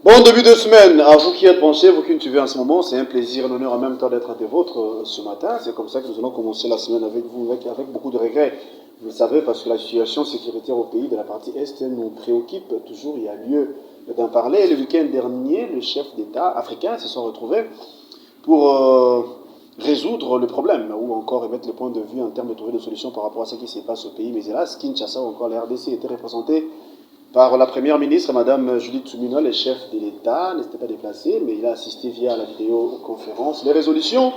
Bon début de semaine, à vous qui êtes branchés, vous qui nous suivez en ce moment, c'est un plaisir et un honneur en même temps d'être des vôtres ce matin. C'est comme ça que nous allons commencer la semaine avec vous, avec beaucoup de regrets. Vous le savez, parce que la situation sécuritaire au pays de la partie Est nous préoccupe toujours, il y a lieu d'en parler. Le week-end dernier, le chef d'État africain se sont retrouvés pour résoudre le problème, ou encore émettre le point de vue en termes de trouver des solutions par rapport à ce qui se passe au pays. Mais hélas, Kinshasa ou encore la RDC étaient représentés par la première ministre, Madame Judith Suminwa, le chef de l'État, n'était pas déplacé, mais il a assisté via la vidéoconférence. Les résolutions,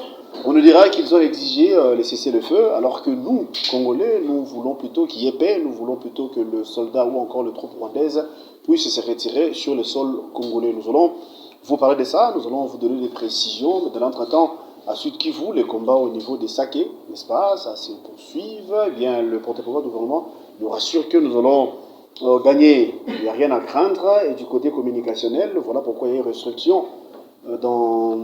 on nous dira qu'ils ont exigé les cessez-le-feu, alors que nous, Congolais, nous voulons plutôt qu'il y ait paix, nous voulons plutôt que le soldat ou encore le troupe rwandaise puisse se retirer sur le sol congolais. Nous allons vous parler de ça, nous allons vous donner des précisions, mais de l'entretemps, à Sud Kivu, les combats au niveau des Saké, n'est-ce pas, ça se poursuivent. Eh bien, le porte-parole du gouvernement nous rassure que nous allons gagner, il n'y a rien à craindre. Et du côté communicationnel, voilà pourquoi il y a une restriction dans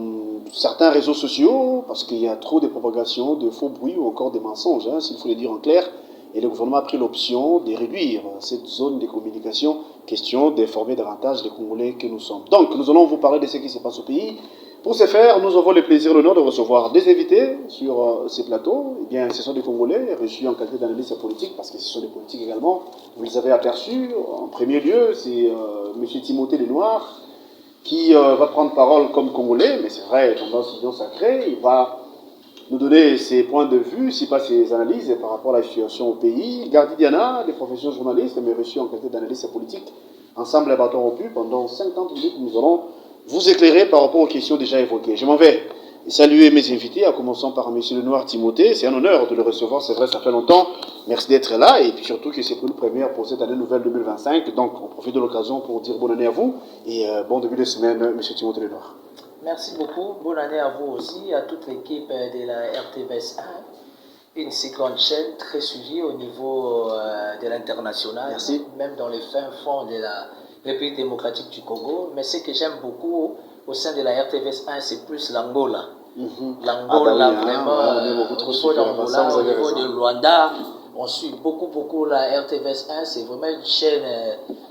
certains réseaux sociaux, parce qu'il y a trop de propagation de faux bruits ou encore des mensonges, hein, s'il faut le dire en clair. Et le gouvernement a pris l'option de réduire cette zone de communication, question d'informer davantage les Congolais que nous sommes. Donc, nous allons vous parler de ce qui se passe au pays. Pour ce faire, nous avons le plaisir et l'honneur de recevoir des invités sur ces plateaux. Eh bien, ce sont des Congolais reçus en qualité d'analyste politique, parce que ce sont des politiques également. Vous les avez aperçus. En premier lieu, c'est M. Timothée Lenoir, qui va prendre parole comme Congolais, mais c'est vrai, dans l'union sacrée, il va nous donner ses points de vue, si pas ses analyses par rapport à la situation au pays. Gardi Diana, des professions journalistes, mais reçus en qualité d'analyste politique. Ensemble, les bâtons rompus, pendant 50 minutes, nous allons vous éclairer par rapport aux questions déjà évoquées. Je m'en vais saluer mes invités, en commençant par M. Lenoir Timothée. C'est un honneur de le recevoir, c'est vrai, ça fait longtemps. Merci d'être là, et puis surtout que c'est pour une première pour cette année nouvelle 2025. Donc, on profite de l'occasion pour dire bonne année à vous, et bon début de semaine, M. Timothée Lenoir. Merci beaucoup. Bonne année à vous aussi, à toute l'équipe de la RTVS 1. Une si grande chaîne très suivie au niveau de l'international, même dans les fins fonds de la République démocratique du Congo. Mais ce que j'aime beaucoup au sein de la RTVS 1, c'est plus l'Angola. L'Angola, vraiment, au niveau d'Angola, au niveau de Luanda, on suit beaucoup la RTVS 1. C'est vraiment une chaîne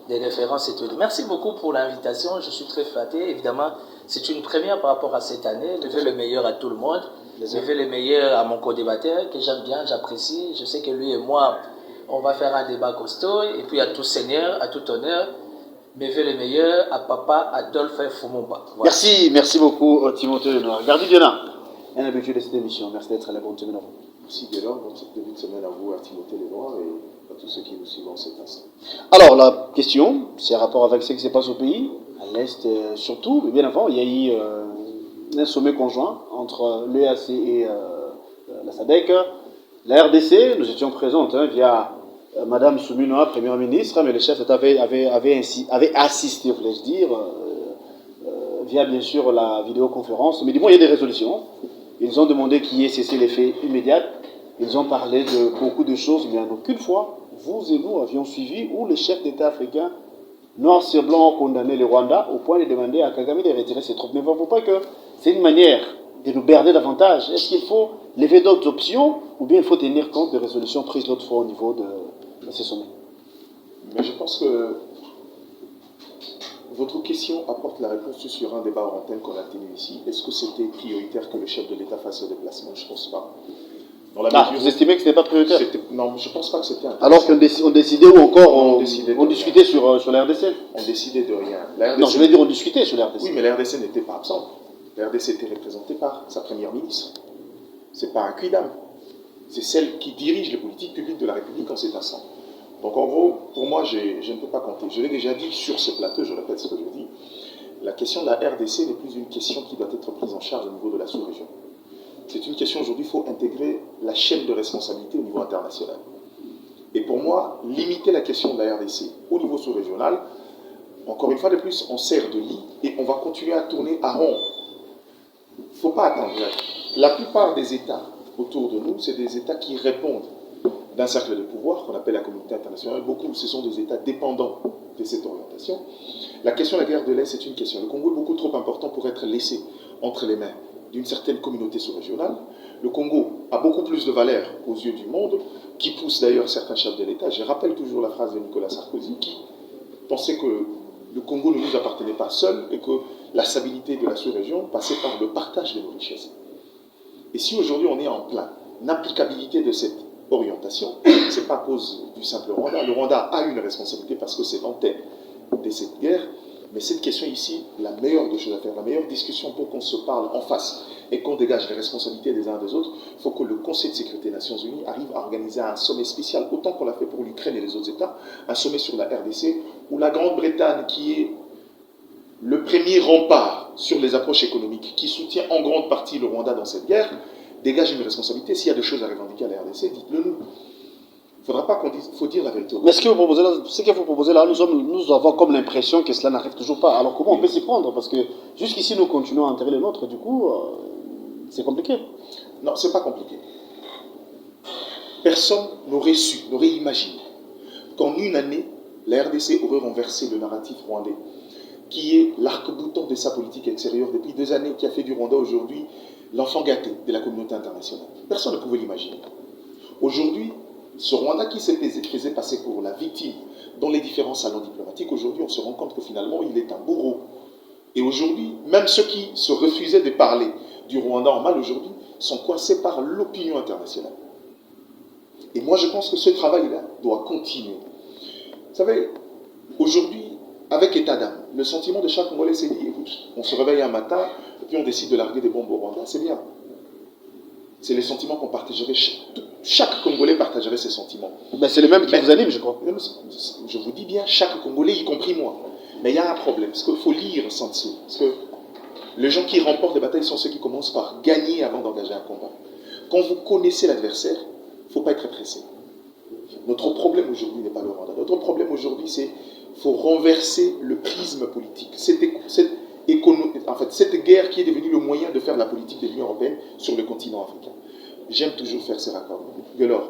de référence et tout. Merci beaucoup pour l'invitation. Je suis très flatté. Évidemment, c'est une première par rapport à cette année. Je veux le meilleur à tout le monde. Je veux le meilleur à mon co-débatteur que j'aime bien, j'apprécie. Je sais que lui et moi, on va faire un débat costaud. Et puis à tout seigneur, à tout honneur, mais veux le meilleur à papa Adolphe Fumumba. Voilà. Merci beaucoup Timothée Lenoir. Gardi Diana, un habitué de cette émission. Merci d'être là. Bonne semaine à vous. Merci de l'ordre, bon début de semaine à vous, à Timothée Lenoir et à tous ceux qui nous suivent en cet instant. Alors la question, c'est en rapport avec ce qui se passe au pays, à l'Est surtout, mais bien avant, il y a eu un sommet conjoint entre l'EAC et la SADC. La RDC, nous étions présents via Madame Suminwa, Première ministre, mais le chef d'État avait assisté, voulais-je dire, via bien sûr la vidéoconférence. Mais du moins, il y a des résolutions. Ils ont demandé qu'il y ait cessé les faits immédiats. Ils ont parlé de beaucoup de choses, mais en aucune fois, vous et nous avions suivi où le chef d'État africain, noir sur blanc, condamné le Rwanda au point de demander à Kagame de retirer ses troupes. Ne voyez pas que c'est une manière de nous berner davantage. Est-ce qu'il faut lever d'autres options ou bien il faut tenir compte des résolutions prises l'autre fois au niveau de ces sommets? Mais je pense que votre question apporte la réponse sur un débat hors antenne qu'on a tenu ici. Est-ce que c'était prioritaire que le chef de l'État fasse ce déplacement? Je ne pense pas. Vous estimez que ce n'était pas prioritaire? Non, je ne pense pas que c'était un. Alors qu'on décidait ou encore on discutait sur la RDC? On décidait de rien. RDC... Non, je vais dire on discutait sur la RDC. Oui, mais la RDC n'était pas absente. La RDC était représentée par sa première ministre. Ce n'est pas un quidam. C'est celle qui dirige les politiques publiques de la République en cet instant. Donc en gros, pour moi, je ne peux pas compter. Je l'ai déjà dit sur ce plateau, je répète ce que je dis. La question de la RDC n'est plus une question qui doit être prise en charge au niveau de la sous-région. C'est une question aujourd'hui, il faut intégrer la chaîne de responsabilité au niveau international. Et pour moi, limiter la question de la RDC au niveau sous-régional, encore une fois de plus, on sert de lit et on va continuer à tourner à rond. Il ne faut pas attendre. La plupart des États autour de nous, c'est des États qui répondent d'un cercle de pouvoir qu'on appelle la communauté internationale. Beaucoup, ce sont des États dépendants de cette orientation. La question de la guerre de l'Est, c'est une question. Le Congo est beaucoup trop important pour être laissé entre les mains d'une certaine communauté sous-régionale. Le Congo a beaucoup plus de valeur aux yeux du monde, qui pousse d'ailleurs certains chefs de l'État. Je rappelle toujours la phrase de Nicolas Sarkozy qui pensait que le Congo ne nous appartenait pas seul et que la stabilité de la sous-région passait par le partage de nos richesses. Et si aujourd'hui on est en plein applicabilité de cette orientation, ce n'est pas à cause du simple Rwanda. Le Rwanda a une responsabilité parce que c'est l'antenne de cette guerre. Mais cette question ici, la meilleure des choses à faire, la meilleure discussion pour qu'on se parle en face et qu'on dégage les responsabilités des uns des autres, il faut que le Conseil de sécurité des Nations Unies arrive à organiser un sommet spécial, autant qu'on l'a fait pour l'Ukraine et les autres États, un sommet sur la RDC, où la Grande-Bretagne, qui est le premier rempart sur les approches économiques, qui soutient en grande partie le Rwanda dans cette guerre, dégage une responsabilité. S'il y a des choses à revendiquer à la RDC, dites-le nous. Il ne faudra pas qu'on dise, il faut dire la vérité. Mais ce qu'il faut proposer là, nous avons comme l'impression que cela n'arrive toujours pas. Alors comment on peut s'y prendre? Parce que jusqu'ici, nous continuons à enterrer les nôtres, du coup, c'est compliqué. Non, ce n'est pas compliqué. Personne n'aurait su, n'aurait imaginé qu'en une année, la RDC aurait renversé le narratif rwandais, qui est l'arc-bouton de sa politique extérieure depuis 2 années, qui a fait du Rwanda aujourd'hui l'enfant gâté de la communauté internationale. Personne ne pouvait l'imaginer. Aujourd'hui, ce Rwanda qui se faisait passer pour la victime dans les différents salons diplomatiques, aujourd'hui on se rend compte que finalement il est un bourreau. Et aujourd'hui, même ceux qui se refusaient de parler du Rwanda en mal aujourd'hui sont coincés par l'opinion internationale. Et moi je pense que ce travail-là doit continuer. Vous savez, aujourd'hui, avec état d'âme, le sentiment de chaque Congolais c'est dit, écoute, on se réveille un matin et puis on décide de larguer des bombes au Rwanda, c'est bien. C'est les sentiments qu'on partagerait. Chaque Congolais partagerait ces sentiments. Ben c'est les mêmes qui vous animent, je crois. Je vous dis bien, chaque Congolais, y compris moi. Mais il y a un problème, parce qu'il faut lire sans dessous. Parce que les gens qui remportent les batailles sont ceux qui commencent par gagner avant d'engager un combat. Quand vous connaissez l'adversaire, il ne faut pas être pressé. Notre problème aujourd'hui n'est pas le Rwanda. Notre problème aujourd'hui, c'est qu'il faut renverser le prisme politique. Cette guerre qui est devenue le moyen de faire la politique de l'Union européenne sur le continent africain. J'aime toujours faire ces raccords. Alors,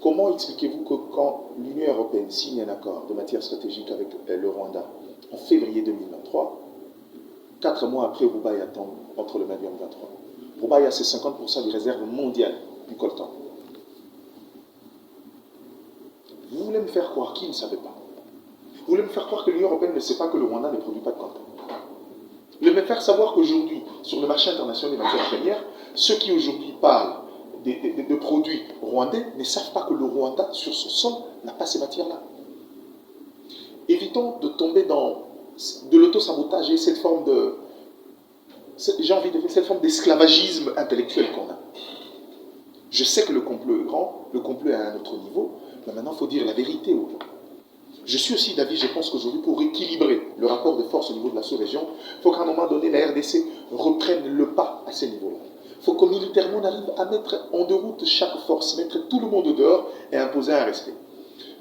comment expliquez-vous que quand l'Union européenne signe un accord de matière stratégique avec le Rwanda en février 2023, 4 mois après, Roubaï attend entre le 20 et le 23. Roubaï a ses 50% des réserves mondiales du coltan. Vous voulez me faire croire qu'il ne savait pas? Vous voulez me faire croire que l'Union européenne ne sait pas que le Rwanda ne produit pas de coltan? Vous voulez me faire savoir qu'aujourd'hui, sur le marché international des matières premières, ceux qui aujourd'hui parlent de produits rwandais ne savent pas que le Rwanda, sur son sol, n'a pas ces matières-là. Évitons de tomber dans de l'autosabotage et cette forme de... J'ai envie de dire cette forme d'esclavagisme intellectuel qu'on a. Je sais que le complot est grand, le complot est à un autre niveau, mais maintenant il faut dire la vérité aux gens. Je suis aussi d'avis, je pense qu'aujourd'hui, pour équilibrer le rapport de force au niveau de la sous-région, il faut qu'à un moment donné, la RDC reprenne le pas à ces niveaux-là. Il faut que militairement, on arrive à mettre en déroute chaque force, mettre tout le monde dehors et imposer un respect.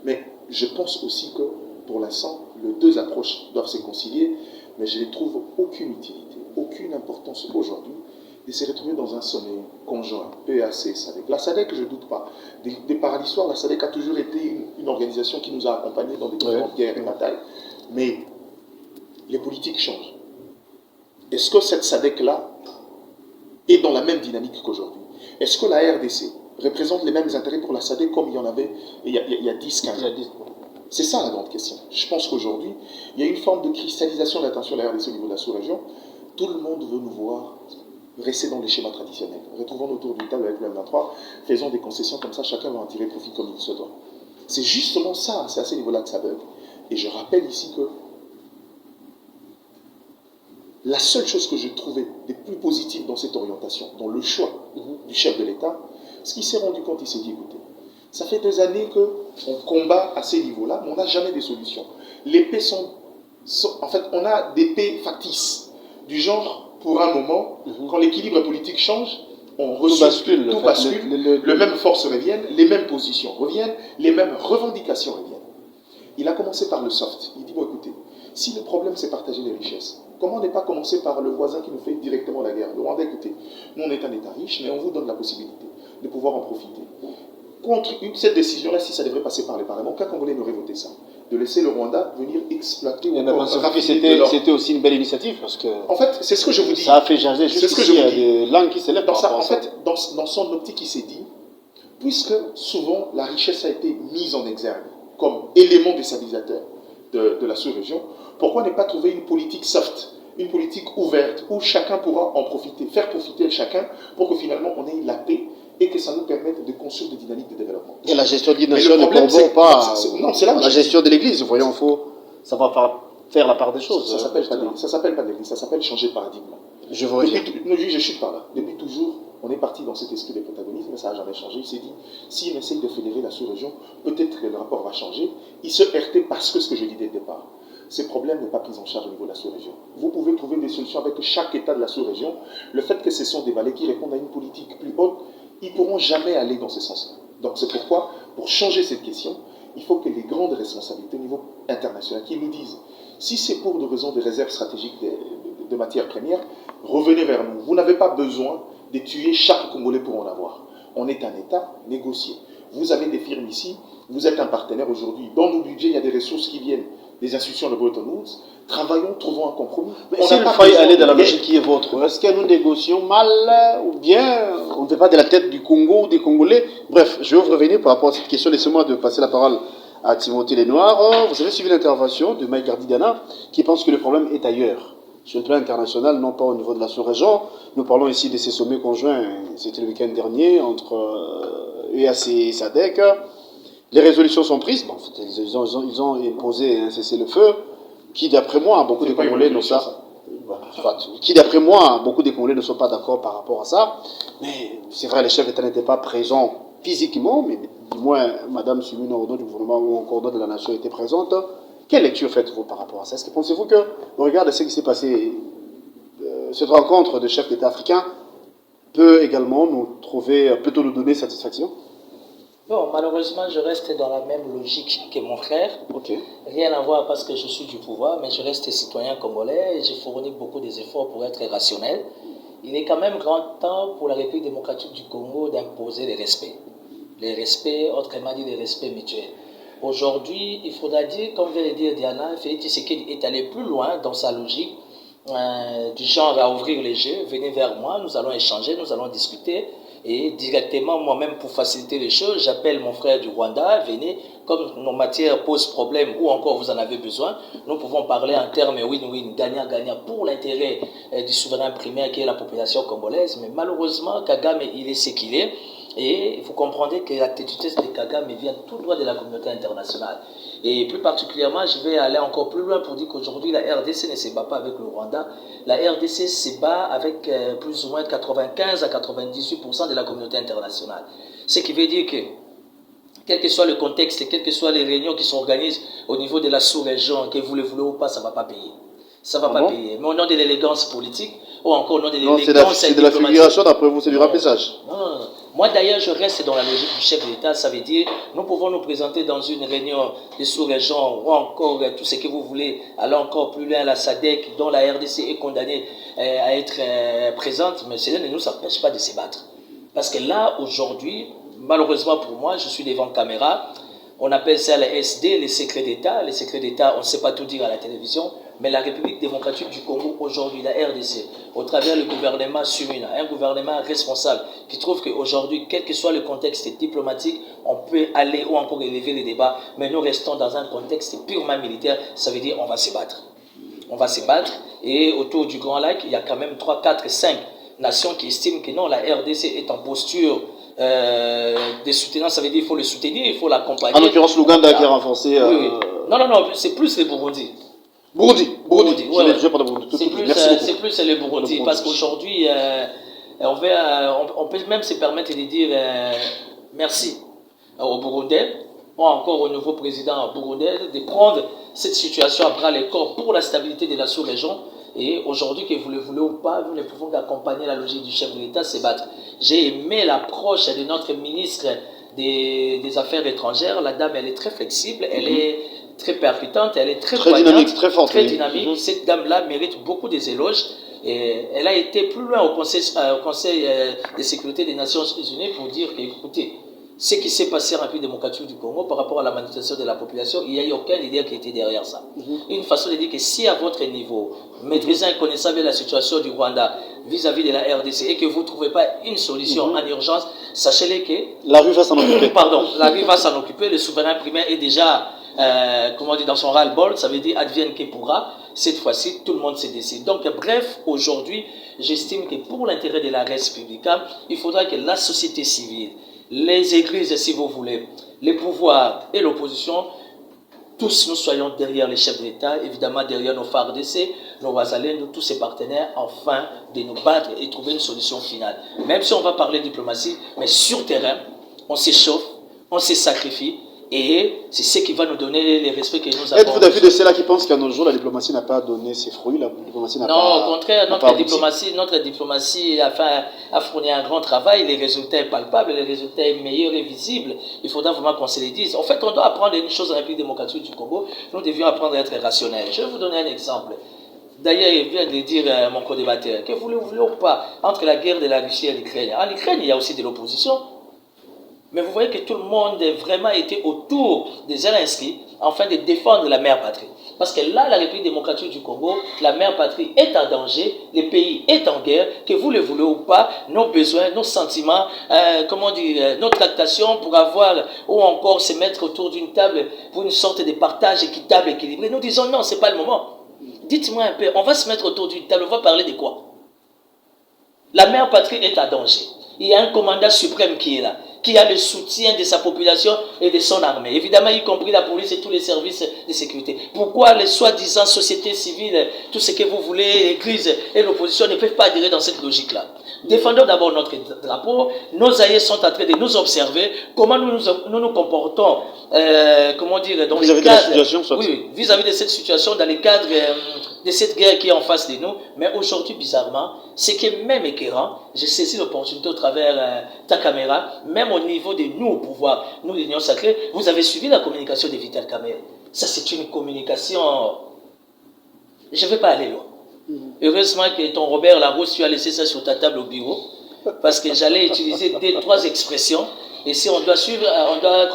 Mais je pense aussi que, pour l'instant, les deux approches doivent se concilier, mais je ne trouve aucune utilité, aucune importance aujourd'hui de se retrouver dans un sommet conjoint, EAC-SADC. La SADC, je ne doute pas. Des par l'histoire, la SADC a toujours été une organisation qui nous a accompagnés dans des différentes guerres et batailles. Mais les politiques changent. Est-ce que cette SADC-là est dans la même dynamique qu'aujourd'hui? Est-ce que la RDC représente les mêmes intérêts pour la SADC comme il y en avait il y a 10-15 ans? C'est ça la grande question. Je pense qu'aujourd'hui, il y a une forme de cristallisation de l'attention de la RDC au niveau de la sous-région. Tout le monde veut nous voir rester dans les schémas traditionnels. Retrouvons-nous autour d'une table avec le M23, faisons des concessions comme ça, chacun va en tirer profit comme il se doit. C'est justement ça, c'est à ce niveau-là que ça bug. Et je rappelle ici que la seule chose que je trouvais des plus positives dans cette orientation, dans le choix du chef de l'État, ce qu'il s'est rendu compte, il s'est dit, écoutez, ça fait des années qu'on combat à ces niveaux-là, mais on n'a jamais de solutions. Les paix en fait, on a des paix factices, du genre, pour un moment, quand l'équilibre politique change, on reçoit tout bascule, les mêmes forces reviennent, les mêmes positions reviennent, les mêmes revendications reviennent. Il a commencé par le soft. Il dit, bon écoutez, si le problème c'est partager les richesses, comment ne pas commencer par le voisin qui nous fait directement la guerre? Le Rwanda, écoutez, nous on est un État riche, mais on vous donne la possibilité de pouvoir en profiter. Contre cette décision-là, si ça devrait passer par les parlements, aucun Congolais n'aurait voté ça. De laisser le Rwanda venir exploiter... C'était aussi une belle initiative, parce que... En fait, c'est ce que je vous dis. Ça a fait jaser jusqu'ici, il y a des langues qui s'élèvent. En fait, dans son optique, il s'est dit, puisque souvent la richesse a été mise en exergue comme élément déstabilisateur, de la sous-région, pourquoi ne pas trouver une politique soft, une politique ouverte, où chacun pourra en profiter, faire profiter chacun, pour que finalement on ait la paix et que ça nous permette de construire des dynamiques de développement. Et la gestion de l'innovation ne corrobore pas la gestion de l'Église. Voyons, ça va faire la part des choses. Ça s'appelle pas l'Église, ça s'appelle changer de paradigme. Je vois. Je chute par là. Depuis toujours, on est parti dans cet esprit de protagonisme, mais ça n'a jamais changé. Il s'est dit, si on essaye de fédérer la sous-région, peut-être que le rapport va changer. Il se heurtait parce que ce que je dis dès le départ, ces problèmes n'est pas pris en charge au niveau de la sous-région. Vous pouvez trouver des solutions avec chaque État de la sous-région. Le fait que ce sont des vallées qui répondent à une politique plus haute, ils ne pourront jamais aller dans ce sens-là. Donc c'est pourquoi, pour changer cette question, il faut que les grandes responsabilités au niveau international, qui nous disent, si c'est pour des raisons de réserve stratégique de matières premières, revenez vers nous. Vous n'avez pas besoin de tuer chaque Congolais pour en avoir. On est un État négocié. Vous avez des firmes ici, vous êtes un partenaire aujourd'hui. Dans nos budgets, il y a des ressources qui viennent des institutions de Bretton Woods. Travaillons, trouvons un compromis. Mais s'il faille aller dans la logique qui est vôtre, est-ce que nous négocions mal ou bien on ne fait pas de la tête du Congo ou des Congolais? Bref, je vais vous revenir par rapport à cette question. Laissez-moi de passer la parole à Timothée Lenoir. Vous avez suivi l'intervention de Mike Gardidana qui pense que le problème est ailleurs. Sur le plan international, non pas au niveau de la sous-région. Nous parlons ici de ces sommets conjoints, c'était le week-end dernier, entre EAC et SADC. Les résolutions sont prises, bon, ils ont imposé un cessez-le-feu, qui d'après moi, beaucoup de Congolais ne sont pas d'accord par rapport à ça. Mais c'est vrai, les chefs d'État n'étaient pas présents physiquement, mais du moins, Mme Sumina Odo du gouvernement ou encore de la nation était présente. Quelle lecture faites-vous par rapport à ça? Est-ce que pensez-vous que, au regard de ce qui s'est passé, cette rencontre de chefs d'État africains peut également nous donner satisfaction? Bon, malheureusement, je reste dans la même logique que mon frère. Okay. Rien à voir parce que je suis du pouvoir, mais je reste citoyen congolais et j'ai fourni beaucoup d'efforts pour être rationnel. Il est quand même grand temps pour la République démocratique du Congo d'imposer les respects. Les respects, autrement dit, les respects mutuels. Aujourd'hui, il faudra dire, comme vient de dire Diana, Félix Tshisekedi est allé plus loin dans sa logique, du genre à ouvrir les jeux. Venez vers moi, nous allons échanger, nous allons discuter. Et directement, moi-même, pour faciliter les choses, j'appelle mon frère du Rwanda, venez, comme nos matières posent problème ou encore vous en avez besoin, nous pouvons parler en termes win-win, gagnant-gagnant pour l'intérêt du souverain primaire qui est la population congolaise. Mais malheureusement, Kagame, il est ce qu'il est. Et vous comprendrez que l'attitude de Kagame vient tout droit de la communauté internationale. Et plus particulièrement, je vais aller encore plus loin pour dire qu'aujourd'hui, la RDC ne se bat pas avec le Rwanda. La RDC se bat avec plus ou moins 95 à 98% de la communauté internationale. Ce qui veut dire que, quel que soit le contexte, quelles que soient les réunions qui s'organisent au niveau de la sous-région, que vous le voulez ou pas, ça ne va pas payer. Ça ne va pas payer. Mais au nom de l'élégance politique, ou encore au nom de l'élégance diplomatique. C'est de la figuration, d'après vous, c'est du remplissage. Non. Moi d'ailleurs, je reste dans la logique du chef d'État. Ça veut dire, nous pouvons nous présenter dans une réunion de sous-région ou encore tout ce que vous voulez, aller encore plus loin, la SADC, dont la RDC est condamnée à être présente, mais cela ne nous empêche pas de se battre. Parce que là, aujourd'hui, malheureusement pour moi, je suis devant caméra. On appelle ça les SD, les secrets d'État. Les secrets d'État, on ne sait pas tout dire à la télévision. Mais la République démocratique du Congo, aujourd'hui, la RDC, au travers du gouvernement Sumina, un gouvernement responsable qui trouve qu'aujourd'hui, quel que soit le contexte diplomatique, on peut aller ou encore élever les débats. Mais nous restons dans un contexte purement militaire. Ça veut dire qu'on va se battre. On va se battre. Et autour du Grand Lac, il y a quand même 3, 4, 5 nations qui estiment que non, la RDC est en posture de soutenance. Ça veut dire qu'il faut le soutenir, il faut l'accompagner. En l'occurrence, l'Ouganda qui a renforcé... Oui. Non, c'est plus les Burundi. Burundi. Ouais. C'est plus les Burundi. Parce qu'aujourd'hui, on peut même se permettre de dire merci aux Burundais, ou encore au nouveau président burundais, de prendre cette situation à bras le corps pour la stabilité de la sous-région. Et aujourd'hui, que vous le voulez ou pas, nous ne pouvons qu'accompagner la logique du chef de l'État, se battre. J'ai aimé l'approche de notre ministre des Affaires étrangères. La dame, elle est très flexible, elle est très percutante, elle est très dynamique, très forte. Très dynamique. Cette dame-là mérite beaucoup des éloges. Et elle a été plus loin au Conseil de sécurité des Nations Unies pour dire que, écoutez, ce qui s'est passé en République démocratique du Congo par rapport à la manifestation de la population, il n'y a eu aucun leader qui était derrière ça. Une façon de dire que si à votre niveau, maîtrisant et connaissant la situation du Rwanda vis-à-vis de la RDC et que vous ne trouvez pas une solution en urgence, sachez-les que... La rue va s'en occuper. Pardon, la rue va s'en occuper, le souverain primaire est déjà comment dire, dans son ras-le-bol, ça veut dire advienne que pourra. Cette fois-ci, tout le monde se décide. Donc, bref, aujourd'hui, j'estime que pour l'intérêt de la res publica, il faudra que la société civile, les églises, si vous voulez, les pouvoirs et l'opposition, tous nous soyons derrière les chefs d'État, évidemment derrière nos FARDC, nos Ouazalènes, tous ces partenaires, afin de nous battre et trouver une solution finale. Même si on va parler diplomatie, mais sur terrain, on s'échauffe, on se sacrifie, et c'est ce qui va nous donner les respects que nous avons. Êtes-vous d'avis de ceux-là qui pensent qu'à nos jours, la diplomatie n'a pas donné ses fruits, la diplomatie n'a pas... Non, au contraire, notre diplomatie a fourni un grand travail, les résultats sont palpables, les résultats sont meilleurs et visibles. Il faudra vraiment qu'on se les dise. En fait, on doit apprendre une chose en République démocratique du Congo, nous devions apprendre à être rationnels. Je vais vous donner un exemple. D'ailleurs, il vient de dire mon co-débatteur, que vous le voulez ou pas, entre la guerre de la Russie et l'Ukraine. En Ukraine, il y a aussi de l'opposition. Mais vous voyez que tout le monde a vraiment été autour des Zelensky afin de défendre la mère patrie. Parce que là, la République démocratique du Congo, la mère patrie est en danger, le pays est en guerre, que vous le voulez ou pas, nos besoins, nos sentiments, nos tractations pour avoir, ou encore se mettre autour d'une table pour une sorte de partage équitable, équilibré. Nous disons non, ce n'est pas le moment. Dites-moi un peu, on va se mettre autour d'une table, on va parler de quoi? La mère patrie est en danger. Il y a un commandant suprême qui est là, qui a le soutien de sa population et de son armée, évidemment y compris la police et tous les services de sécurité. Pourquoi les soi-disant sociétés civiles, tout ce que vous voulez, l'Église et l'opposition ne peuvent pas adhérer dans cette logique-là? Défendons d'abord notre drapeau, nos aïeux sont en train de nous observer, comment nous nous comportons, dans vis-à-vis de la situation, oui, vis-à-vis de cette situation, dans le cadre de cette guerre qui est en face de nous. Mais aujourd'hui, bizarrement, ce qui est même écœurant, j'ai saisi l'opportunité au travers ta caméra, même au niveau de nous au pouvoir, nous l'Union sacrée, vous avez suivi la communication de Vital Kamerhe. Ça, c'est une communication... Je ne vais pas aller loin. Heureusement que ton Robert Larousse, tu as laissé ça sur ta table au bureau, parce que j'allais utiliser 2-3 expressions, et si on doit suivre, on doit,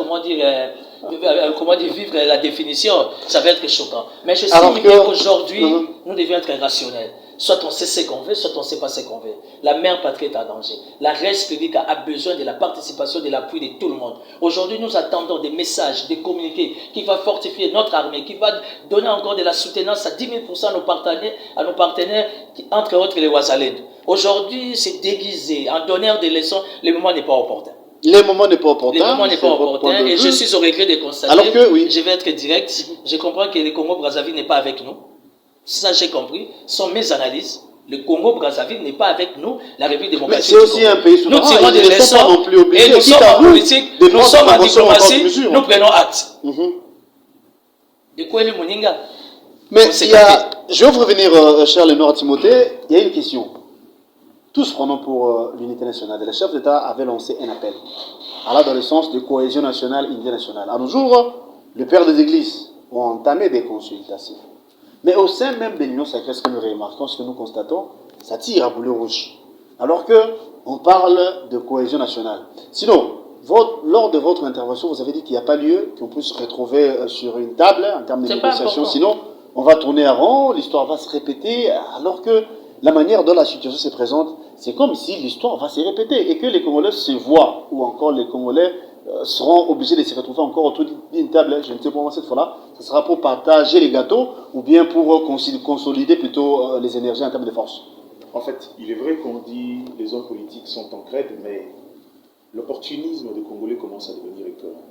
vivre la définition, ça va être choquant. Mais je sais qu'aujourd'hui, nous devons être rationnels. Soit on sait ce qu'on veut, soit on ne sait pas ce qu'on veut. La mère patrie est en danger. La res publique a besoin de la participation, de l'appui de tout le monde. Aujourd'hui, nous attendons des messages, des communiqués qui vont fortifier notre armée, qui va donner encore de la soutenance à 10 000% à nos partenaires, entre autres les Ouazalènes. Aujourd'hui, c'est déguisé, en donneur des leçons, le moment n'est pas opportun. Le moment n'est pas opportun. Le moment n'est pas opportun et je suis au regret de constater, alors que, oui, je vais être direct, je comprends que le Congo-Brazzaville n'est pas avec nous. Ça, j'ai compris. Ce sont mes analyses. Le Congo-Brazzaville n'est pas avec nous. La République démocratique. Mais c'est aussi un pays souverain. Nous tirons des leçons. Et nous sommes en politique, nous sommes en diplomatie. Nous prenons acte. De quoi est le Moninga? Mais je vais vous revenir, cher Lénore Timothée. Il y a une question. Tous prenons pour l'unité nationale. Le chef d'État avait lancé un appel. Alors, dans le sens de cohésion nationale, unité nationale. À nos jours, le père des églises ont entamé des consultations. Mais au sein même de l'Union sacrée, ce que nous remarquons, ce que nous constatons, ça tire à boulet rouge. Alors qu'on parle de cohésion nationale. Sinon, lors de votre intervention, vous avez dit qu'il n'y a pas lieu qu'on puisse se retrouver sur une table en termes de négociation. Sinon, on va tourner à rond, l'histoire va se répéter, alors que la manière dont la situation se présente, c'est comme si l'histoire va se répéter et que les Congolais se voient, ou encore les Congolais seront obligés de se retrouver encore autour d'une table. Je ne sais pas moi cette fois-là, ce sera pour partager les gâteaux ou bien pour consolider plutôt les énergies en termes de force. En fait, il est vrai qu'on dit les hommes politiques sont en crête, mais l'opportunisme des Congolais commence à devenir écœurant.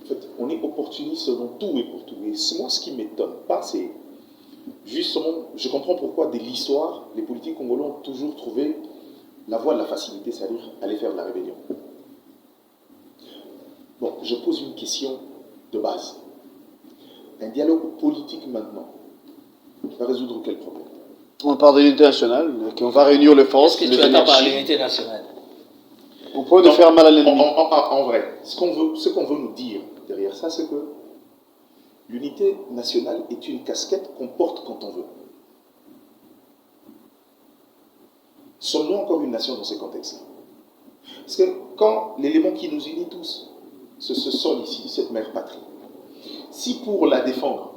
En fait, on est opportuniste dans tout et pour tout. Et moi, ce qui ne m'étonne pas, c'est justement, je comprends pourquoi, dès l'histoire, les politiques congolais ont toujours trouvé la voie de la facilité, c'est-à-dire aller faire de la rébellion. Bon, je pose une question de base. Un dialogue politique maintenant va résoudre quel problème? On parle de l'unité nationale, qu'on va réunir les forces. Est-ce que tu attends par l'unité nationale? Au point de faire mal à l'ennemi. En vrai, ce qu'on veut nous dire derrière ça, c'est que l'unité nationale est une casquette qu'on porte quand on veut. Sommes-nous encore une nation dans ces contextes-là? Parce que quand l'élément qui nous unit tous, ce sol ici, cette mère patrie, si pour la défendre,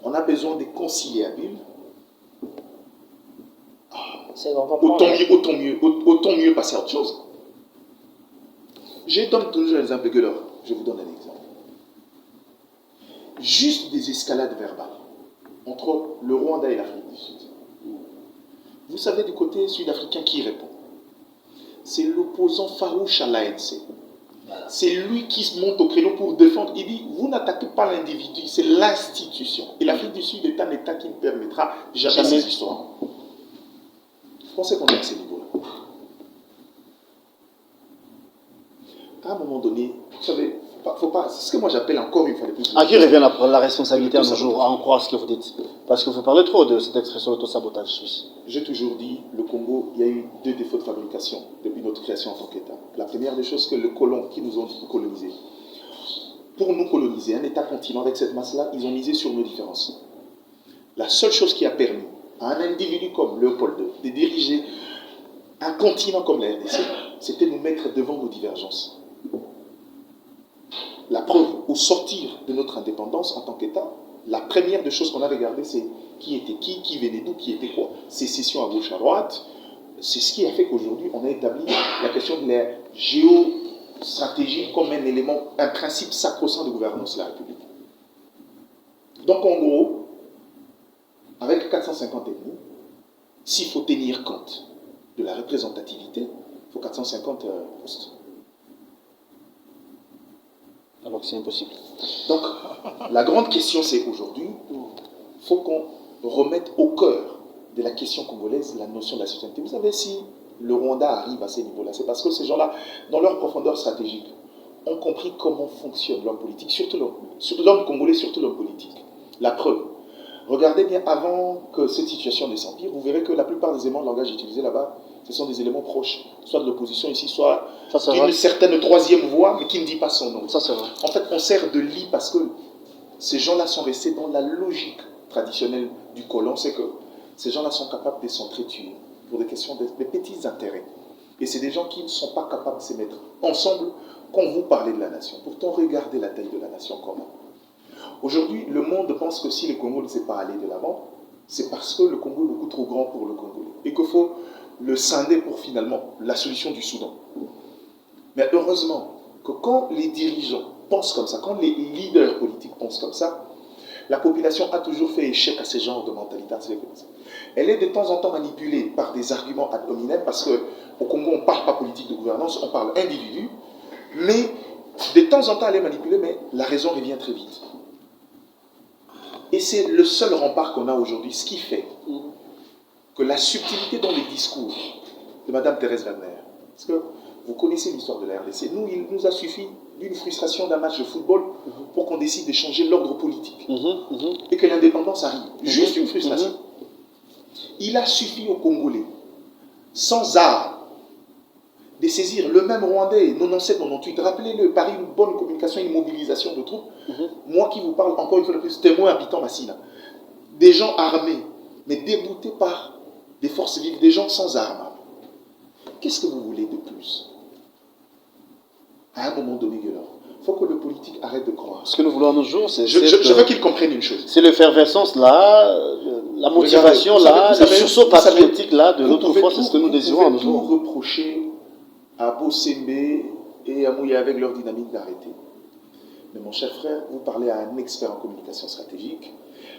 on a besoin de conciliables, autant mieux passer à autre chose. Je donne toujours un exemple de Gueuleur. Je vous donne un exemple. juste des escalades verbales entre le Rwanda et l'Afrique du Sud. Vous savez du côté sud-africain qui répond? C'est l'opposant farouche à l'ANC. C'est lui qui se monte au créneau pour défendre. Il dit, vous n'attaquez pas l'individu, c'est l'institution. Et l'Afrique du Sud est un État qui ne permettra jamais ces histoires. Vous pensez qu'on est à ce niveau-là? À un moment donné, vous savez, faut pas, c'est ce que moi j'appelle encore une fois de plus. À qui revient la responsabilité à nos jours, à en croire ce que vous dites? Parce que vous parlez trop de cette expression d'autosabotage. J'ai toujours dit, le Congo, il y a eu 2 défauts de fabrication depuis notre création en tant qu'État. La première des choses, que le colon qui nous ont colonisés, pour nous coloniser, un État-continent avec cette masse-là, ils ont misé sur nos différences. La seule chose qui a permis à un individu comme Léopold II de diriger un continent comme la RDC, c'était nous mettre devant nos divergences. La preuve, au sortir de notre indépendance en tant qu'État, la première des choses qu'on a regardé, c'est qui était qui venait d'où, qui était quoi. Sécession à gauche, à droite. C'est ce qui a fait qu'aujourd'hui, on a établi la question de la géostratégie comme un élément, un principe sacro-saint de gouvernance de la République. Donc en gros, avec 450 ethnies, s'il faut tenir compte de la représentativité, il faut 450 postes. Alors que c'est impossible. Donc, la grande question, c'est aujourd'hui, il faut qu'on remette au cœur de la question congolaise la notion de la citoyenneté. Vous savez, si le Rwanda arrive à ces niveaux-là, c'est parce que ces gens-là, dans leur profondeur stratégique, ont compris comment fonctionne l'homme politique, surtout l'homme congolais, surtout l'homme politique. La preuve. Regardez bien, avant que cette situation ne s'empire, vous verrez que la plupart des éléments de langage utilisés là-bas, ce sont des éléments proches, soit de l'opposition ici, soit d'une certaine troisième voie, mais qui ne dit pas son nom. Ça, c'est vrai. En fait, on sert de lit parce que ces gens-là sont restés dans la logique traditionnelle du colon, c'est que ces gens-là sont capables de s'entretuer pour des questions de petits intérêts. Et c'est des gens qui ne sont pas capables de se mettre ensemble quand vous parlez de la nation. Pourtant, regardez la taille de la nation comment. Aujourd'hui, le monde pense que si le Congo ne sait pas aller de l'avant, c'est parce que le Congo est beaucoup trop grand pour le Congolais. Et qu'il faut le scinder pour finalement la solution du Soudan. Mais heureusement que quand les dirigeants pensent comme ça, quand les leaders politiques pensent comme ça, la population a toujours fait échec à ce genre de mentalité. Elle est de temps en temps manipulée par des arguments ad hominem, parce qu'au Congo, on ne parle pas politique de gouvernance, on parle individu, mais de temps en temps, elle est manipulée, mais la raison revient très vite. Et c'est le seul rempart qu'on a aujourd'hui, ce qui fait que la subtilité dans les discours de Mme Thérèse Wagner, parce que vous connaissez l'histoire de la RDC, nous, il nous a suffi d'une frustration d'un match de football pour qu'on décide de changer l'ordre politique et que l'indépendance arrive. Juste une frustration. Il a suffi aux Congolais, sans armes, de saisir le même Rwandais, 97-98, rappelez-le, par une bonne communication, une mobilisation de troupes. Moi qui vous parle encore une fois de plus, témoin habitant Massina, des gens armés, mais déboutés par des forces vives, des gens sans armes. Qu'est-ce que vous voulez de plus? À un moment donné, il faut que le politique arrête de croire. Ce que nous voulons à nos jours, c'est... Je veux qu'ils comprennent une chose. C'est l'effervescence là, la motivation regardez, là, le sursaut patriotique là de notre foi, c'est ce que nous désirons à nos jours. Vous pouvez tout reprocher à Bossembe et à Mouya avec leur dynamique d'arrêter. Mais mon cher frère, vous parlez à un expert en communication stratégique.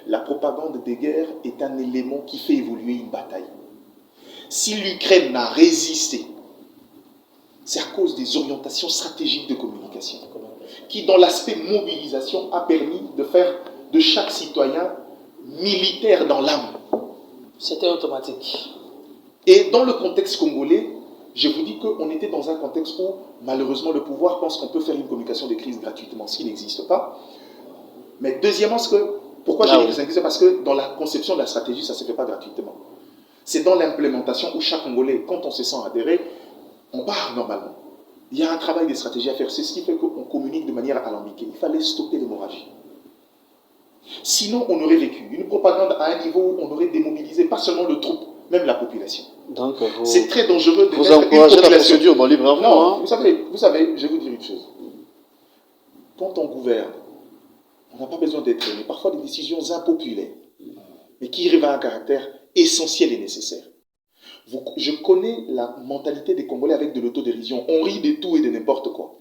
La propagande des guerres est un élément qui fait évoluer une bataille. Si l'Ukraine n'a résisté, c'est à cause des orientations stratégiques de communication, qui dans l'aspect mobilisation a permis de faire de chaque citoyen militaire dans l'âme. C'était automatique. Et dans le contexte congolais, je vous dis qu'on était dans un contexte où, malheureusement, le pouvoir pense qu'on peut faire une communication de crise gratuitement, ce qui n'existe pas. Mais deuxièmement, pourquoi j'ai dit que ça existe? Parce que dans la conception de la stratégie, ça ne se fait pas gratuitement. C'est dans l'implémentation où chaque Congolais, quand on se sent adhérer, on part normalement. Il y a un travail de stratégie à faire. C'est ce qui fait qu'on communique de manière alambiquée. Il fallait stopper l'hémorragie. Sinon, on aurait vécu une propagande à un niveau où on aurait démobilisé pas seulement le troupe, même la population. Donc, c'est très dangereux de vous mettre encouragez une population. La procédure, bon, libre à vous. Non, hein. vous savez, je vais vous dire une chose. Quand on gouverne, on n'a pas besoin d'être aimé. Parfois, des décisions impopulaires, mais qui revêtent un caractère essentiel et nécessaire. Je connais la mentalité des Congolais avec de l'autodérision. On rit de tout et de n'importe quoi.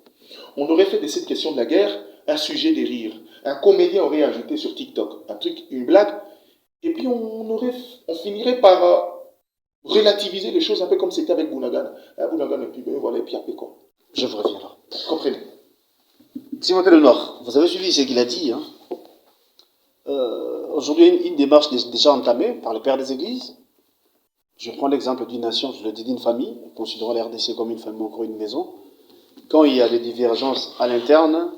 On aurait fait de cette question de la guerre un sujet de rire. Un comédien aurait ajouté sur TikTok un truc, une blague, et puis on finirait par relativiser les choses un peu comme c'était avec Bounagan. Bounagan, et puis ben, voilà, et puis après quoi. Je vous reviens là. Comprenez. Timothée Lenoir, vous avez suivi ce qu'il a dit. Hein. Aujourd'hui, une démarche déjà entamée par les pères des églises. Je prends l'exemple d'une nation, je le dis d'une famille, considérons la RDC comme une famille, encore une maison. Quand il y a des divergences à l'interne,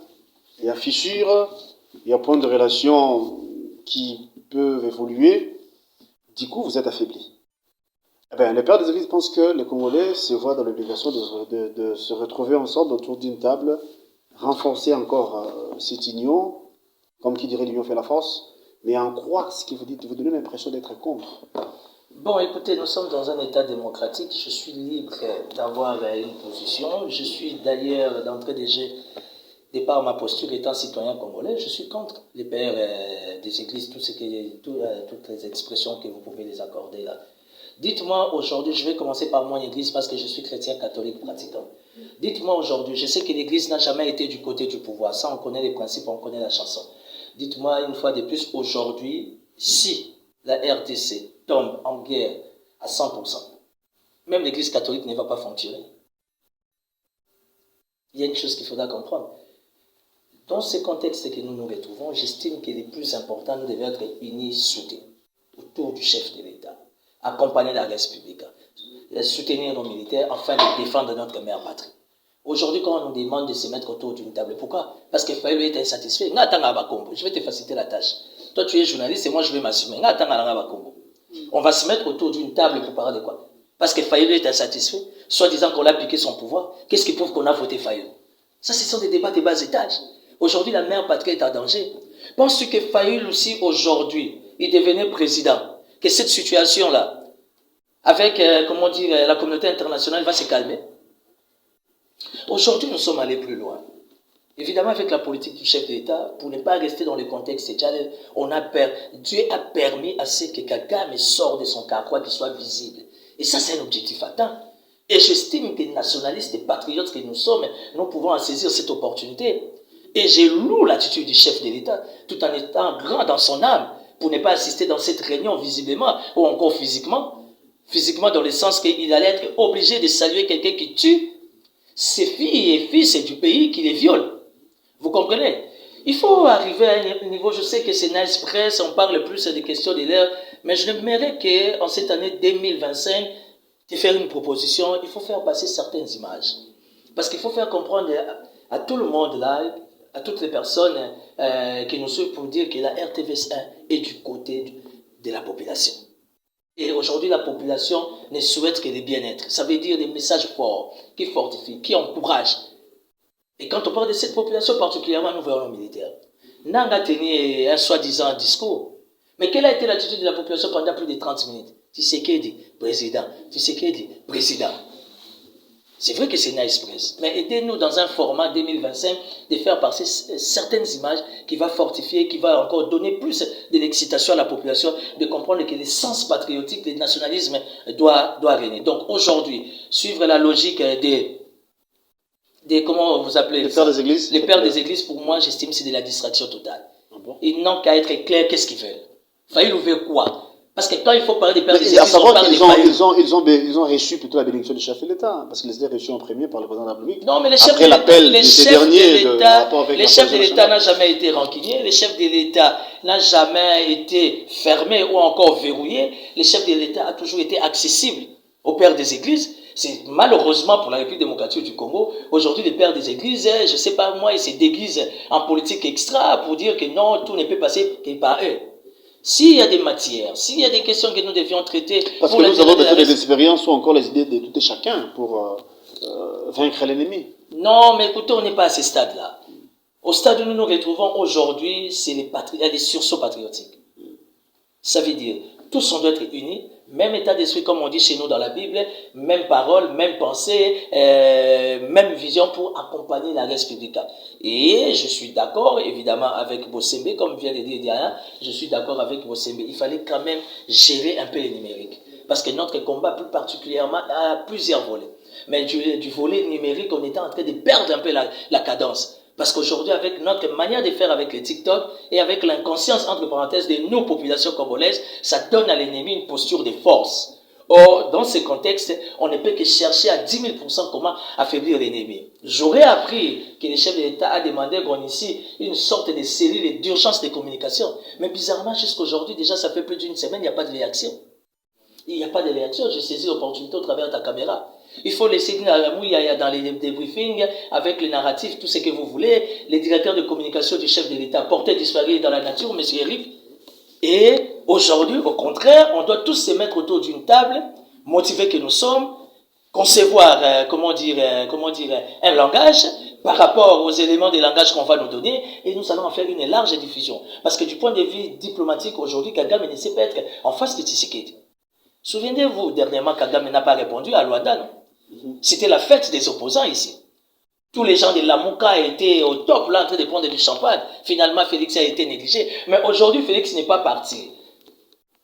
il y a fissures, il y a points de relation qui peuvent évoluer, du coup, vous êtes affaibli. Eh bien, les pères des églises pensent que les Congolais se voient dans l'obligation de se retrouver ensemble autour d'une table, renforcer encore cette union, comme qui dirait l'union fait la force, mais en croire ce que vous dites, vous donnez l'impression d'être contre. Bon, écoutez, nous sommes dans un État démocratique. Je suis libre d'avoir une position. Je suis d'ailleurs, d'entrée de jeu, de par ma posture étant citoyen congolais, je suis contre les pères des églises, toutes les expressions que vous pouvez les accorder là. Dites-moi aujourd'hui, je vais commencer par mon église parce que je suis chrétien catholique pratiquant. Dites-moi aujourd'hui, je sais que l'église n'a jamais été du côté du pouvoir. Ça, on connaît les principes, on connaît la chanson. Dites-moi une fois de plus aujourd'hui, si la RDC tombe en guerre à 100%, même l'église catholique ne va pas fonctionner. Il y a une chose qu'il faudra comprendre. Dans ce contexte que nous nous retrouvons, j'estime que le plus important, nous devons être unis, soudés, autour du chef de l'État, accompagner la République, soutenir nos militaires afin de défendre notre mère patrie. Aujourd'hui, quand on nous demande de se mettre autour d'une table, pourquoi? Parce qu'il fallait être insatisfait. Je vais te faciliter la tâche. Toi, tu es journaliste et moi, je vais m'assumer. On va se mettre autour d'une table pour parler de quoi? Parce que Fayulu est insatisfait, soi-disant qu'on a piqué son pouvoir. Qu'est-ce qui prouve qu'on a voté Fayulu? Ça, ce sont des débats de bas étage. Aujourd'hui, la mère patrie est en danger. Penses-tu que Fayulu aussi, aujourd'hui, il devenait président, que cette situation-là, avec, la communauté internationale va se calmer? Aujourd'hui, nous sommes allés plus loin. Évidemment, avec la politique du chef de l'État, pour ne pas rester dans le contexte, Dieu a permis à ce que Kagame sorte de son carquois, qu'il soit visible. Et ça, c'est un objectif atteint. Et j'estime que les nationalistes et patriotes que nous sommes, nous pouvons saisir cette opportunité. Et j'ai loue l'attitude du chef de l'État, tout en étant grand dans son âme, pour ne pas assister dans cette réunion visiblement, ou encore physiquement dans le sens qu'il allait être obligé de saluer quelqu'un qui tue ses filles et fils du pays qui les violent. Vous comprenez? Il faut arriver à un niveau, je sais que c'est Nice Press, on parle plus des questions de l'air, mais je n'aimerais qu'en cette année 2025, de faire une proposition, il faut faire passer certaines images. Parce qu'il faut faire comprendre à tout le monde là, à toutes les personnes qui nous suivent pour dire que la RTVS 1 est du côté de la population. Et aujourd'hui, la population ne souhaite que le bien-être. Ça veut dire des messages forts, qui fortifient, qui encouragent. Et quand on parle de cette population, particulièrement, nous voyons nos militaires. Nanga tenait un soi-disant discours. Mais quelle a été l'attitude de la population pendant plus de 30 minutes? Tshisekedi, président. Tshisekedi, président. C'est vrai que c'est Nice Press. Mais aidez-nous dans un format 2025 de faire passer certaines images qui va fortifier, qui va encore donner plus de l'excitation à la population, de comprendre que le sens patriotique, le nationalisme doit régner. Donc aujourd'hui, suivre la logique comment vous appelez les pères des églises? Les pères des églises, pour moi, j'estime que c'est de la distraction totale. Ah bon? Ils n'ont qu'à être clairs, qu'est-ce qu'ils veulent. Faïl veut quoi? Parce que quand il faut parler des pères des églises, on parle ils ont reçu plutôt la bénédiction du chef de l'État, parce qu'ils étaient reçus en premier par le président de la République. Non, mais les chefs de l'État n'ont jamais été rancuniers, les chefs de l'État n'ont jamais été fermés ou encore verrouillés. Les chefs de l'État ont toujours été accessibles aux pères des églises. C'est malheureusement pour la République démocratique du Congo, aujourd'hui les pères des églises, je ne sais pas moi, ils se déguisent en politique extra pour dire que non, tout ne peut passer que par eux. S'il y a des matières, s'il y a des questions que nous devions traiter... Parce que nous avons des expériences ou encore les idées de tout et chacun pour vaincre l'ennemi. Non, mais écoutez, on n'est pas à ce stade-là. Au stade où nous nous retrouvons aujourd'hui, c'est il y a des sursauts patriotiques. Ça veut dire, tous on doit être unis, même état d'esprit comme on dit chez nous dans la Bible, même parole, même pensée, même vision pour accompagner la République. Et je suis d'accord évidemment avec Bossembe, comme vient de dire Diana, je suis d'accord avec Bossembe. Il fallait quand même gérer un peu le numérique. Parce que notre combat plus particulièrement a plusieurs volets. Mais du volet numérique, on était en train de perdre un peu la cadence. Parce qu'aujourd'hui, avec notre manière de faire avec les TikTok et avec l'inconscience, entre parenthèses, de nos populations congolaises, ça donne à l'ennemi une posture de force. Or, dans ce contexte, on ne peut que chercher à 10 000% comment affaiblir l'ennemi. J'aurais appris que le chef de l'État a demandé qu'on initie une sorte de cellule d'urgence de communication. Mais bizarrement, jusqu'à aujourd'hui, déjà, ça fait plus d'une semaine, il n'y a pas de réaction. Il n'y a pas de réaction. J'ai saisi l'opportunité au travers de ta caméra. Il faut laisser dans les débriefings, avec les narratifs, tout ce que vous voulez. Les directeurs de communication du chef de l'État portés disparus dans la nature, M. Eric. Et aujourd'hui, au contraire, on doit tous se mettre autour d'une table, motivés que nous sommes, concevoir, un langage par rapport aux éléments de langage qu'on va nous donner, et nous allons en faire une large diffusion. Parce que du point de vue diplomatique, aujourd'hui, Kagame ne sait pas être en face de Tshisekedi. Souvenez-vous, dernièrement, Kagame n'a pas répondu à Luanda, non? C'était la fête des opposants ici. Tous les gens de Lamuka étaient au top, là, en train de prendre du champagne. Finalement, Félix a été négligé. Mais aujourd'hui, Félix n'est pas parti.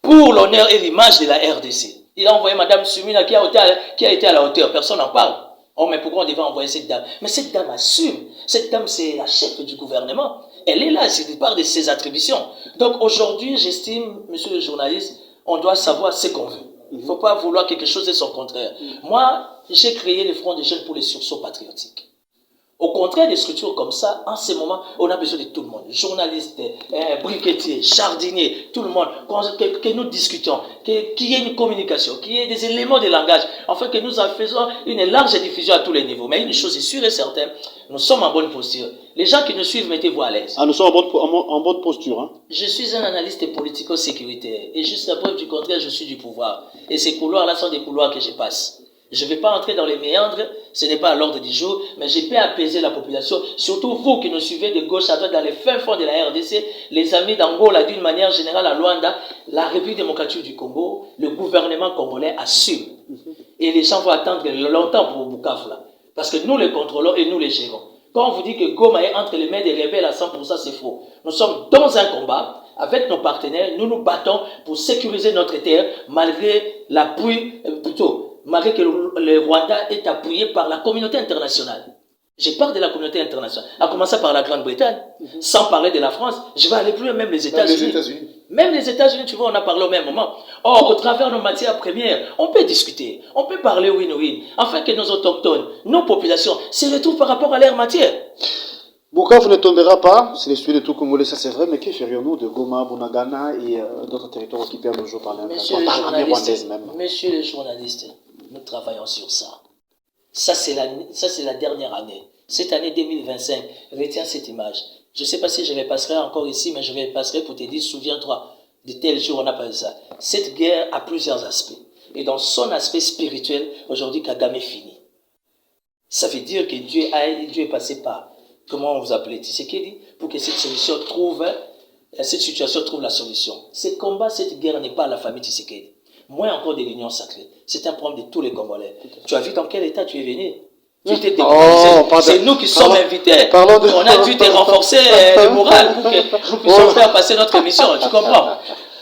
Pour l'honneur et l'image de la RDC. Il a envoyé Mme Sumina qui a été à la hauteur. Personne n'en parle. Oh, mais pourquoi on devait envoyer cette dame? Mais cette dame assume. Cette dame, c'est la chef du gouvernement. Elle est là, c'est part de ses attributions. Donc aujourd'hui, j'estime, monsieur le journaliste, on doit savoir ce qu'on veut. Il ne faut pas vouloir quelque chose de son contraire. Moi, j'ai créé le Front des jeunes pour les sursauts patriotiques. Au contraire des structures comme ça, en ce moment, on a besoin de tout le monde. Journalistes, briquetiers, jardiniers, tout le monde. Que nous discutons, qu'il y ait une communication, qu'il y ait des éléments de langage, afin que nous faisons une large diffusion à tous les niveaux. Mais une chose est sûre et certaine, nous sommes en bonne posture. Les gens qui nous suivent, mettez-vous à l'aise. Ah, nous sommes en bonne posture. Hein? Je suis un analyste politico-sécuritaire. Et jusqu'à preuve du contraire, je suis du pouvoir. Et ces couloirs-là sont des couloirs que je passe. Je ne vais pas entrer dans les méandres, ce n'est pas à l'ordre du jour, mais je peux apaiser la population, surtout vous qui nous suivez de gauche à droite dans les fins fonds de la RDC, les amis d'Angola d'une manière générale à Luanda, la République démocratique du Congo, le gouvernement congolais assume. Et les gens vont attendre longtemps pour Bukavu là, parce que nous les contrôlons et nous les gérons. Quand on vous dit que Goma est entre les mains des rebelles à 100%, c'est faux. Nous sommes dans un combat avec nos partenaires, nous nous battons pour sécuriser notre terre malgré l'appui, malgré que le Rwanda est appuyé par la communauté internationale. Je parle de la communauté internationale, à commencer par la Grande-Bretagne, sans parler de la France. Je vais aller plus loin, même les États-Unis. Même les États-Unis, tu vois, on a parlé au même moment. Or, au travers de nos matières premières, on peut discuter, on peut parler win-win, afin que nos autochtones, nos populations, se retrouvent par rapport à leurs matières. Bukavu ne tombera pas, c'est le sujet de tout Congolais, ça c'est vrai, mais que ferions-nous de Goma, Bunagana et d'autres territoires occupés à nos jours par Monsieur le journaliste, nous travaillons sur ça. Ça, c'est la dernière année. Cette année 2025, retiens cette image. Je ne sais pas si je les passerai encore ici, mais je les passerai pour te dire, souviens-toi, de tel jour on a parlé de ça. Cette guerre a plusieurs aspects. Et dans son aspect spirituel, aujourd'hui, Kagame finit. Ça veut dire que Dieu est passé par, comment on vous appelait, Tshisekedi, pour que cette situation trouve la solution. Ce combat, cette guerre n'est pas à la famille Tshisekedi. Moins encore de l'union sacrée. C'est un problème de tous les Congolais. Tu as vu dans quel état tu es venu? C'est nous qui sommes invités. On a dû te renforcer le moral pour que nous puissions faire passer notre mission. Tu comprends?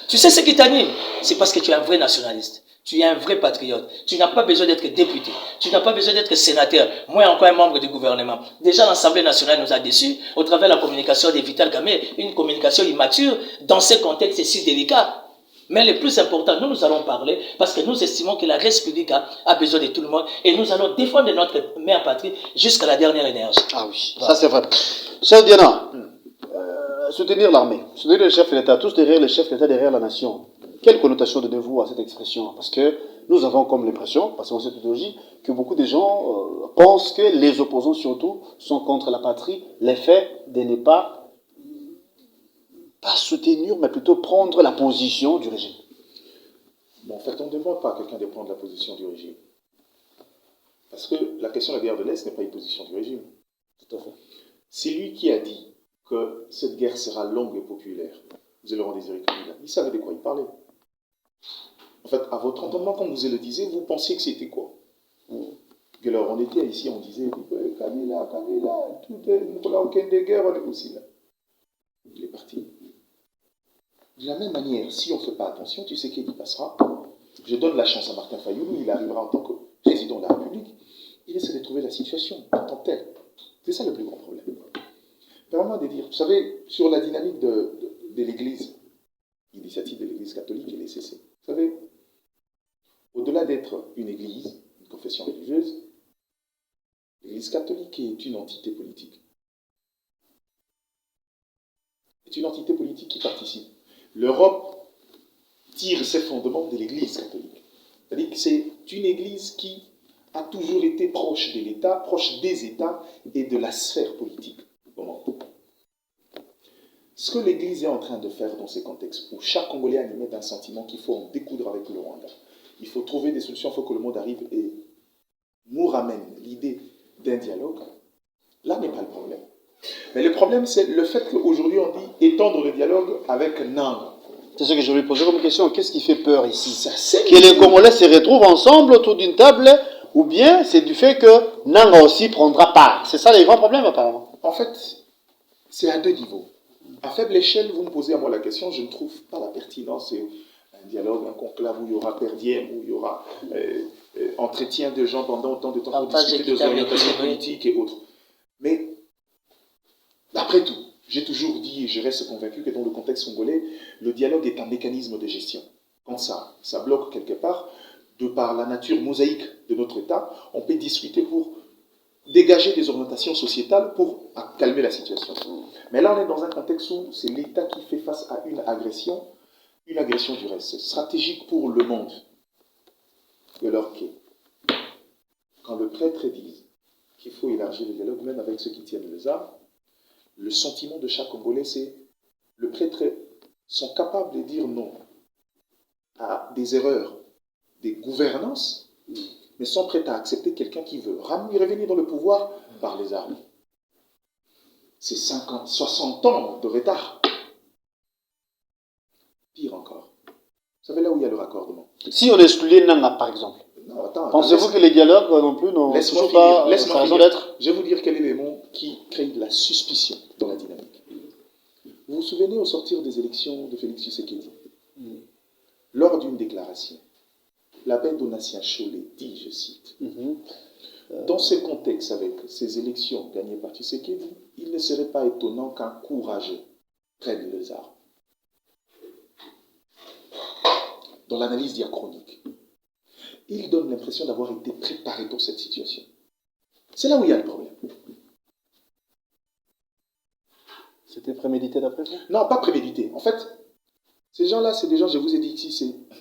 Tu sais ce qui t'anime? C'est parce que tu es un vrai nationaliste. Tu es un vrai patriote. Tu n'as pas besoin d'être député. Tu n'as pas besoin d'être sénateur. Moi, encore un membre du gouvernement. Déjà, l'Assemblée nationale nous a déçus au travers de la communication de Vital Kamerhe, une communication immature dans ce contexte si délicat. Mais le plus important, nous allons parler parce que nous estimons que la République a besoin de tout le monde et nous allons défendre notre mère patrie jusqu'à la dernière énergie. Ah oui, voilà. Ça c'est vrai. Cher Diana, soutenir l'armée, soutenir le chef de l'État, tous derrière le chef de l'État, derrière la nation. Quelle connotation donnez-vous à cette expression? Parce que nous avons comme l'impression, parce que dans cette idéologie, que beaucoup de gens pensent que les opposants surtout sont contre la patrie, l'effet de ne pas soutenir, mais plutôt prendre la position du régime. Bon, en fait, on ne demande pas à quelqu'un de prendre la position du régime. Parce que la question de la guerre de l'Est n'est pas une position du régime. Tout à fait. C'est lui qui a dit que cette guerre sera longue et populaire. Vous allez le Désiré Kabila. Il savait de quoi il parlait. En fait, à votre entendement, quand vous le disiez, vous pensiez que c'était quoi? Alors, on était ici, on disait Kabila, tout est aucun des guerres, on est aussi là. Il est parti. De la même manière, si on ne fait pas attention, tu sais qu'il y passera. Je donne la chance à Martin Fayulu, il arrivera en tant que président de la République. Il essaie de trouver la situation en tant que telle. C'est ça le plus grand problème. permets de dire, vous savez, sur la dynamique de l'Église, l'initiative de l'Église catholique et les CC, vous savez, au-delà d'être une Église, une confession religieuse, l'Église catholique est une entité politique. C'est une entité politique qui participe. L'Europe tire ses fondements de l'Église catholique. C'est-à-dire que c'est une Église qui a toujours été proche de l'État, proche des États et de la sphère politique. Ce que l'Église est en train de faire dans ces contextes, où chaque Congolais est animé d'un sentiment qu'il faut en découdre avec le Rwanda, il faut trouver des solutions, il faut que le monde arrive et nous ramène l'idée d'un dialogue, là n'est pas le problème. Mais le problème, c'est le fait qu'aujourd'hui, on dit étendre le dialogue avec Nang. C'est ce que je voulais poser comme question. Qu'est-ce qui fait peur ici? Que les Congolais se retrouvent ensemble autour d'une table, ou bien c'est du fait que Nang aussi prendra part? C'est ça les grands problèmes, apparemment. En fait, c'est à deux niveaux. À faible échelle, vous me posez à moi la question, je ne trouve pas la pertinence. C'est un dialogue, un conclave où il y aura perdième, où il y aura entretien de gens pendant autant de temps pour discuter des orientations politiques et autres. Mais, d'après tout, j'ai toujours dit et je reste convaincu que dans le contexte congolais, le dialogue est un mécanisme de gestion. Quand ça bloque quelque part, de par la nature mosaïque de notre État, on peut discuter pour dégager des orientations sociétales pour calmer la situation. Mais là, on est dans un contexte où c'est l'État qui fait face à une agression du reste, stratégique pour le monde. De leur quai. Quand le prêtre dit qu'il faut élargir le dialogue, même avec ceux qui tiennent les armes, le sentiment de chaque Congolais, c'est le prêtre sont capables de dire non à des erreurs, des gouvernances, mais sont prêts à accepter quelqu'un qui veut revenir dans le pouvoir par les armes. C'est 50, 60 ans de retard. Pire encore. Vous savez là où il y a le raccordement. Si on excluait Nanga, par exemple, pensez-vous que les dialogues non plus n'ont toujours pas sa raison d'être? Je vais vous dire quel élément qui crée de la suspicion dans la dynamique. Vous vous souvenez au sortir des élections de Félix Tshisekedi, lors d'une déclaration, l'abbé Donatien Cholet dit, je cite, dans ce contexte, avec ces élections gagnées par Tshisekedi, il ne serait pas étonnant qu'un courageux prenne les armes. Dans l'analyse diachronique, il donne l'impression d'avoir été préparé pour cette situation. C'est là où il y a le problème. C'était prémédité d'après vous? Non, pas prémédité. En fait, ces gens-là, c'est des gens, je vous ai dit ici,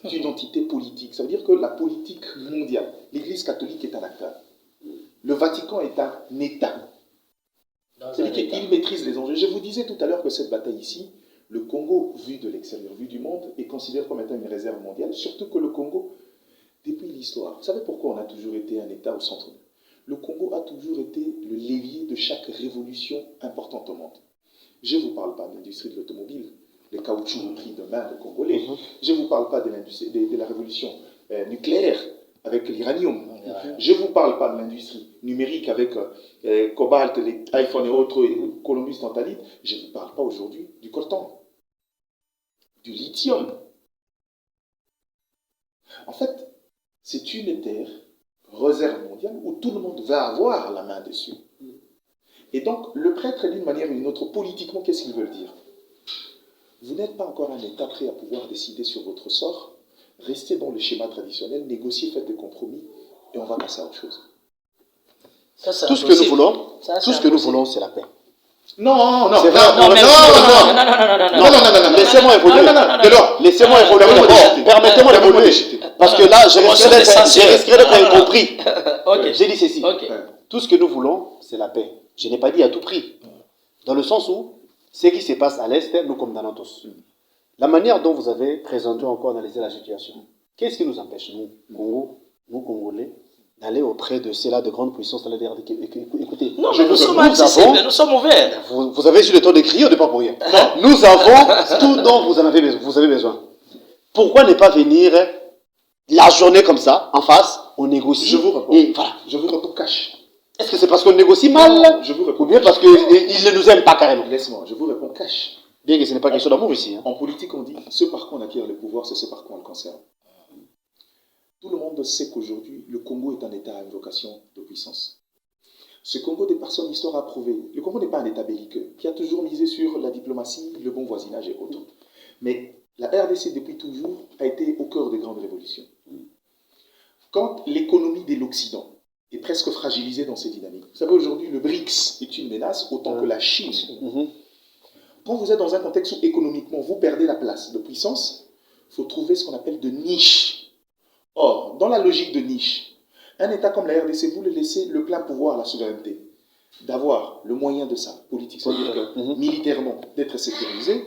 c'est une entité politique. Ça veut dire que la politique mondiale, l'Église catholique est un acteur. Le Vatican est un État. C'est-à-dire qu'il maîtrise les enjeux. Je vous disais tout à l'heure que cette bataille ici, le Congo, vu de l'extérieur, vu du monde, est considéré comme étant une réserve mondiale, surtout que le Congo, depuis l'histoire, vous savez pourquoi on a toujours été un État au centre? Le Congo a toujours été le levier de chaque révolution importante au monde. Je ne vous parle pas de l'industrie de l'automobile, les caoutchoucs pris de main de Congolais. Je ne vous parle pas de la révolution nucléaire avec l'uranium. Je ne vous parle pas de l'industrie numérique avec Cobalt, les iPhones et autres, et Columbus Tantalite. Je ne vous parle pas aujourd'hui du coltan, du lithium. En fait, c'est une terre, réserve mondiale, où tout le monde va avoir la main dessus. Et donc, le prêtre, d'une manière ou d'une autre, politiquement, qu'est-ce qu'il veut dire? Vous n'êtes pas encore un État prêt à pouvoir décider sur votre sort. Restez dans le schéma traditionnel, négociez, faites des compromis, et on va passer à autre chose. Tout ce que nous voulons, c'est la paix. Non, c'est vrai. Non, laissez-moi évoluer. Laissez-moi évoluer. Permettez-moi d'évoluer. Parce que là, je risquerai d'être incompris. J'ai dit ceci. Tout ce que nous voulons, c'est la paix. Je n'ai pas dit à tout prix. Dans le sens où, ce qui se passe à l'Est, nous condamnons tous. La manière dont vous avez présenté encore analysé la situation, qu'est-ce qui nous empêche, nous Congolais, d'aller auprès de ceux-là de grandes puissances, d'aller dire, écoutez, non, nous sommes accessibles, nous sommes ouverts. Vous avez eu le temps de crier, on n'est pas pour rien. Nous avons tout dont vous avez besoin. Pourquoi ne pas venir la journée comme ça, en face, on négocie. Je vous réponds. Et voilà. Je vous réponds cash. Est-ce que c'est parce qu'on négocie mal? Je vous réponds. Ou bien parce qu'ils ne nous aiment pas carrément? Laisse-moi, je vous réponds cash. Bien que ce n'est pas question d'amour ici. En politique, on dit, ce par quoi on acquiert le pouvoir, c'est ce par quoi on le conserve. Tout le monde sait qu'aujourd'hui, le Congo est un État à une vocation de puissance. Ce Congo, de par son histoire, a prouvé. Le Congo n'est pas un État belliqueux, qui a toujours misé sur la diplomatie, le bon voisinage et autres. Mais la RDC, depuis toujours, a été au cœur des grandes révolutions. Quand l'économie de l'Occident est presque fragilisée dans ces dynamiques, vous savez, aujourd'hui, le BRICS est une menace autant que la Chine. Quand vous êtes dans un contexte où économiquement vous perdez la place de puissance, il faut trouver ce qu'on appelle de niche. Or, dans la logique de niche, un État comme la RDC, vous le laissez le plein pouvoir, la souveraineté, d'avoir le moyen de sa politique, c'est-à-dire que militairement d'être sécurisé,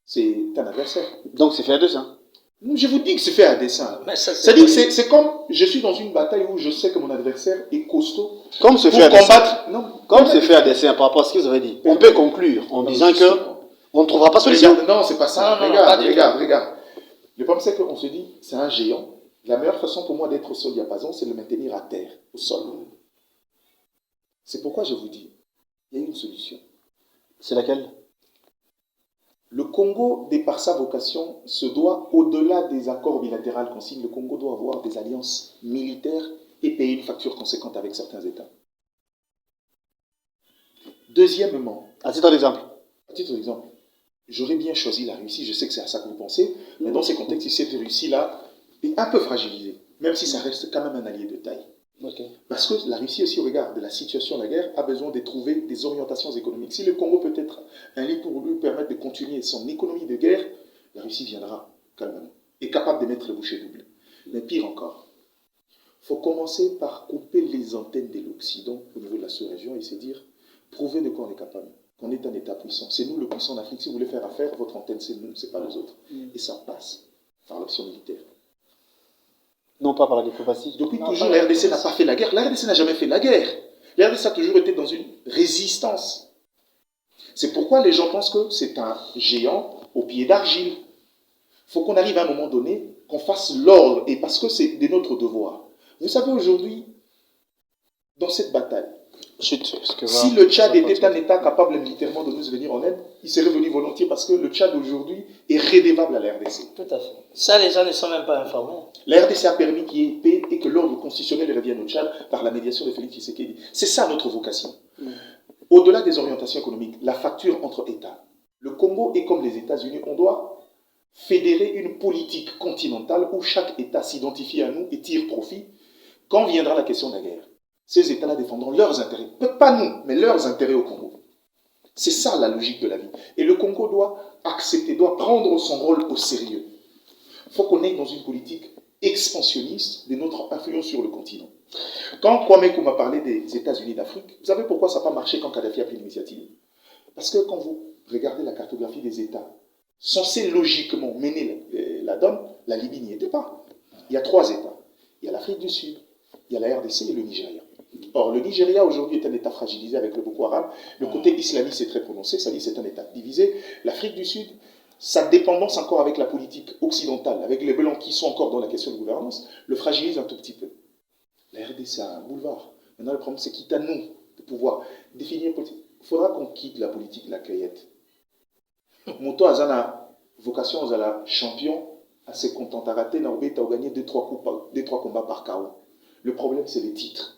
c'est un adversaire. Donc c'est fait à dessein. Je vous dis que c'est fait à dessein. C'est-à-dire que c'est comme je suis dans une bataille où je sais que mon adversaire est costaud. Comme c'est fait à dessein. Comme c'est fait à dessein par rapport à ce que vous avez dit. On peut conclure en disant que on ne trouvera pas solution. Non, c'est pas ça. Regarde. Le problème, c'est qu'on se dit, c'est un géant. La meilleure façon pour moi d'être au sol diapason, c'est de le maintenir à terre, au sol. C'est pourquoi je vous dis, il y a une solution. C'est laquelle? Le Congo, de par sa vocation, se doit, au-delà des accords bilatéraux qu'on signe, le Congo doit avoir des alliances militaires et payer une facture conséquente avec certains États. Deuxièmement, à titre d'exemple, j'aurais bien choisi la Russie, je sais que c'est à ça que vous pensez, mais dans ces contextes, cette Russie-là est un peu fragilisée, même si ça reste quand même un allié de taille. Parce que la Russie aussi, au regard de la situation de la guerre, a besoin de trouver des orientations économiques. Si le Congo peut être un lit pour lui permettre de continuer son économie de guerre, la Russie viendra calmement, est capable de mettre le boucher double. Mais pire encore, il faut commencer par couper les antennes de l'Occident au niveau de la sous-région et se dire, prouver de quoi on est capable, qu'on est un État puissant. C'est nous le puissant en Afrique. Si vous voulez faire affaire, votre antenne, c'est nous, c'est pas les autres. Et ça passe par l'option militaire. Non pas par la diplomatie. Depuis toujours, la RDC n'a pas fait la guerre. La RDC n'a jamais fait la guerre. La RDC a toujours été dans une résistance. C'est pourquoi les gens pensent que c'est un géant au pied d'argile. Il faut qu'on arrive à un moment donné, qu'on fasse l'ordre, et parce que c'est de notre devoir. Vous savez, aujourd'hui, dans cette bataille, si le Tchad était un État capable militairement de nous venir en aide, il serait venu volontiers parce que le Tchad aujourd'hui est rédévable à la RDC. Tout à fait. Ça, les gens ne sont même pas informés. La RDC a permis qu'il y ait paix et que l'ordre constitutionnel revienne au Tchad par la médiation de Félix Tshisekedi. C'est ça notre vocation. Au-delà des orientations économiques, la facture entre États. Le Congo est comme les États-Unis, on doit fédérer une politique continentale où chaque État s'identifie à nous et tire profit quand viendra la question de la guerre. Ces États-là défendront leurs intérêts. Peut-être pas nous, mais leurs intérêts au Congo. C'est ça la logique de la vie. Et le Congo doit accepter, doit prendre son rôle au sérieux. Il faut qu'on aille dans une politique expansionniste de notre influence sur le continent. Quand Kwame Nkrumah m'a parlé des États-Unis d'Afrique, vous savez pourquoi ça n'a pas marché quand Kadhafi a pris l'initiative? Parce que quand vous regardez la cartographie des États, censés logiquement mener la donne, la Libye n'y était pas. Il y a 3 États. Il y a l'Afrique du Sud, il y a la RDC et le Nigeria. Or, le Nigeria aujourd'hui est un État fragilisé avec le Boko Haram. Le côté islamiste est très prononcé, ça dit c'est un État divisé. L'Afrique du Sud, sa dépendance encore avec la politique occidentale, avec les Blancs qui sont encore dans la question de gouvernance, le fragilise un tout petit peu. La RDC a un boulevard. Maintenant, le problème, c'est qu'il est à nous de pouvoir définir une politique. Il faudra qu'on quitte la politique de la cueillette. Moto Azana, vocation aux la champion, à se contenter à rater, n'a gagné 2-3 combats par KO. Le problème, c'est les titres.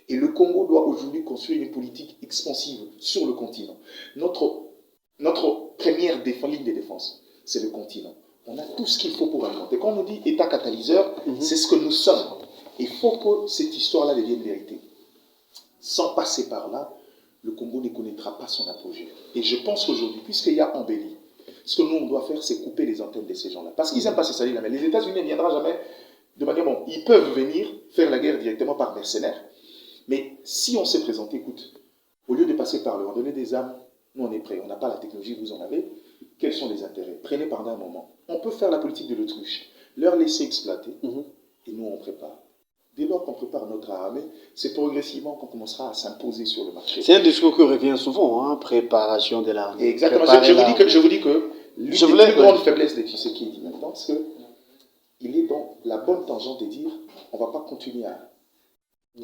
Et le Congo doit aujourd'hui construire une politique expansive sur le continent. Notre première ligne de défense, c'est le continent. On a tout ce qu'il faut pour alimenter. Quand on nous dit État catalyseur, c'est ce que nous sommes. Il faut que cette histoire-là devienne vérité. Sans passer par là, le Congo ne connaîtra pas son apogée. Et je pense qu'aujourd'hui, puisqu'il y a embelli, ce que nous, on doit faire, c'est couper les antennes de ces gens-là. Parce qu'ils n'aiment pas ces salis-là. Mais les États-Unis ne viendront jamais de manière... Bon, ils peuvent venir faire la guerre directement par mercenaires. Mais si on s'est présenté, écoute, au lieu de passer par le, on donner des armes, nous on est prêts, on n'a pas la technologie, vous en avez. Quels sont les intérêts? Prenez pendant un moment. On peut faire la politique de l'autruche, leur laisser exploiter, et nous on prépare. Dès lors qu'on prépare notre armée, c'est progressivement qu'on commencera à s'imposer sur le marché. C'est un discours qui revient souvent, hein, préparation de l'armée. Exactement. Je vous dis que l'une des plus grandes faiblesses de Tshisekedi maintenant, c'est qu'il est dans la bonne tangente de dire on ne va pas continuer à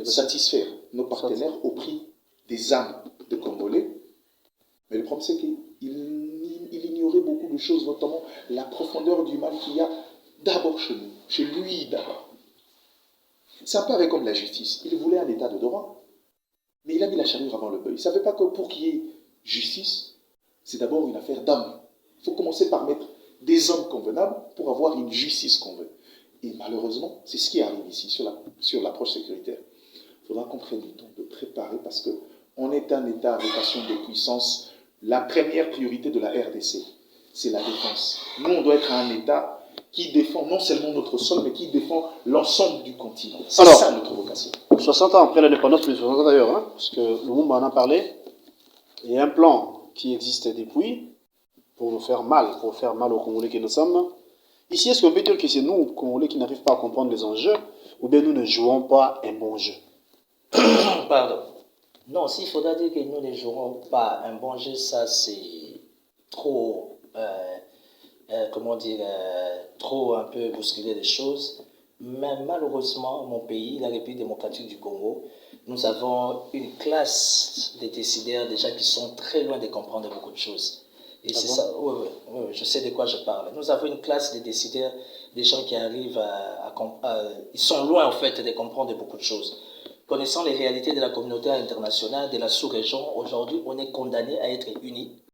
satisfaire nos partenaires au prix des âmes de Congolais. Mais le problème, c'est qu'il ignorait beaucoup de choses, notamment la profondeur du mal qu'il y a d'abord chez nous, chez lui d'abord. C'est un peu avec comme la justice. Il voulait un état de droit, mais il a mis la charrue avant le bœuf. Il ne savait pas que pour qu'il y ait justice, c'est d'abord une affaire d'hommes. Il faut commencer par mettre des hommes convenables pour avoir une justice qu'on veut. Et malheureusement, c'est ce qui arrive ici sur l'approche sécuritaire. Il faudra qu'on prenne le temps de préparer parce qu'on est un État à vocation de puissance. La première priorité de la RDC, c'est la défense. Nous, on doit être un État qui défend non seulement notre sol, mais qui défend l'ensemble du continent. C'est ça notre vocation. 60 ans après l'indépendance, plus de 60 ans d'ailleurs, hein, parce que le monde en a parlé, il y a un plan qui existe depuis pour nous faire mal, aux Congolais que nous sommes. Ici, est-ce qu'on peut dire que c'est nous, Congolais, qui n'arrivent pas à comprendre les enjeux, ou bien nous ne jouons pas un bon jeu? Pardon. Non, s'il faudra dire que nous ne jouerons pas un bon jeu, ça c'est trop, trop un peu bousculer les choses. Mais malheureusement, mon pays, la République démocratique du Congo, nous avons une classe de décideurs déjà qui sont très loin de comprendre beaucoup de choses. Et c'est ça, oui, je sais de quoi je parle. Nous avons une classe de décideurs, des gens qui arrivent ils sont loin en fait de comprendre beaucoup de choses. Connaissant les réalités de la communauté internationale, de la sous-région, aujourd'hui, on est condamné à être unis